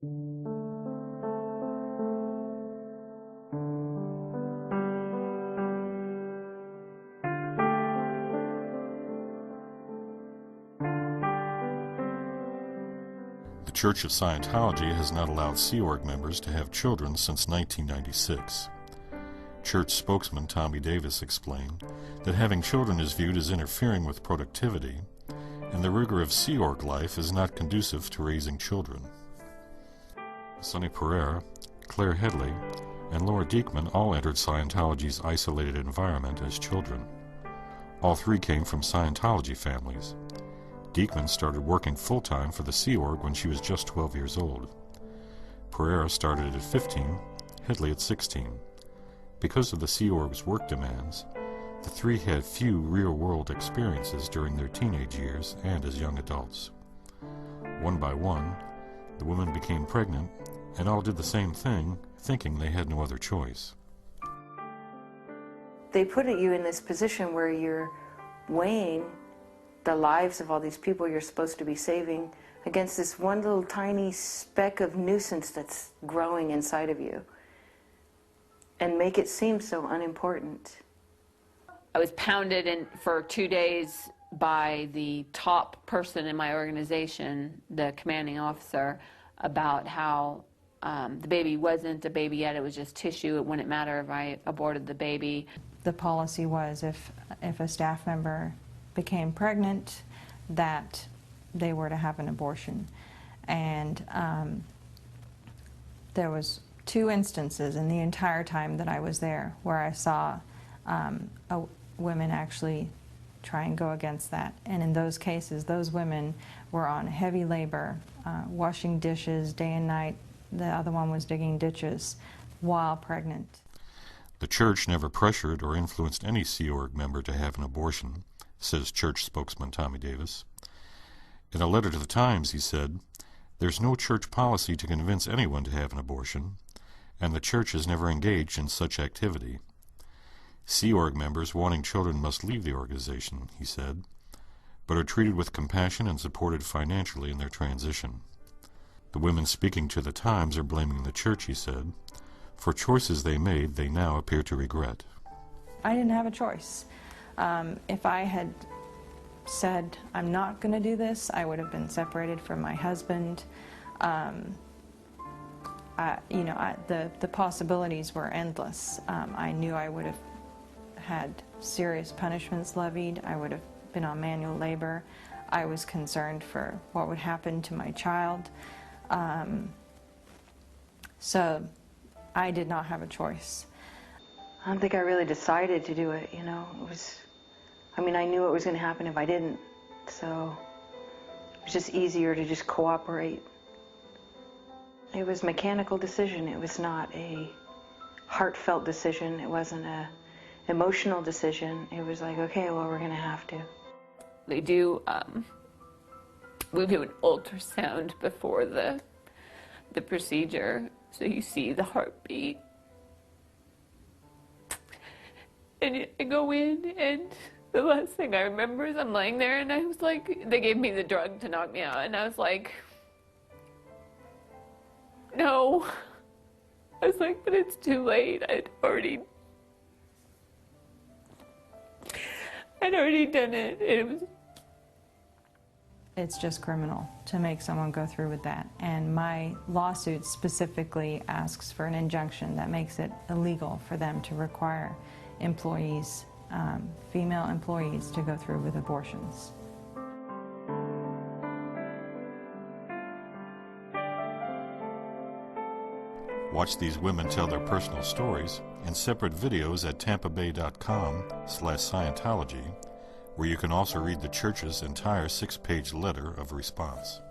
The Church of Scientology has not allowed SeaOrg members to have children since 1996. Church spokesman Tommy Davis explained that having children is viewed as interfering with productivity, and the rigor of SeaOrg life is not conducive to raising children. Sonny Pereira, Claire Headley, and Laura Diekman all entered Scientology's isolated environment as children. All three came from Scientology families. Diekman started working full-time for the SeaOrg when she was just 12 years old. Pereira started at 15, Headley at 16. Because of the SeaOrg's work demands, the three had few real-world experiences during their teenage years and as young adults. One by one, the women became pregnant, and all did the same thing, thinking they had no other choice. They put you in this position where you're weighing the lives of all these people you're supposed to be saving against this one little tiny speck of nuisance that's growing inside of you, and make it seem so unimportant. I was pounded in for 2 days by the top person in my organization, the commanding officer, about how the baby wasn't a baby yet, it was just tissue. It wouldn't matter if I aborted the baby. The policy was if a staff member became pregnant, that they were to have an abortion. And there was 2 instances in the entire time that I was there where I saw women actually try and go against that. And in those cases, those women were on heavy labor, washing dishes day and night. The other one was digging ditches while pregnant. The church never pressured or influenced any SeaOrg member to have an abortion, says church spokesman Tommy Davis. In a letter to the Times, he said, "There's no church policy to convince anyone to have an abortion, and the church has never engaged in such activity. SeaOrg members wanting children must leave the organization," he said, "but are treated with compassion and supported financially in their transition." The women speaking to the Times are blaming the church, he said, for choices they made they now appear to regret. I didn't have a choice. If I had said, I'm not going to do this, I would have been separated from my husband. The possibilities were endless. I knew I would have had serious punishments levied. I would have been on manual labor. I was concerned for what would happen to my child. So I did not have a choice. I don't think I really decided to do it, you know. I knew it was going to happen if I didn't, so it was just easier to just cooperate. It was a mechanical decision. It was not a heartfelt decision. It wasn't a emotional decision. It was like, okay, well, we're going to have to. They do, we do an ultrasound before the procedure, so you see the heartbeat. And I go in, and the last thing I remember is I'm laying there, and I was like, they gave me the drug to knock me out, and I was like, no. I was like, but it's too late. I'd already done it. It's just criminal to make someone go through with that. And my lawsuit specifically asks for an injunction that makes it illegal for them to require employees, female employees, to go through with abortions. Watch these women tell their personal stories in separate videos at tampabay.com/Scientology, where you can also read the church's entire 6-page letter of response.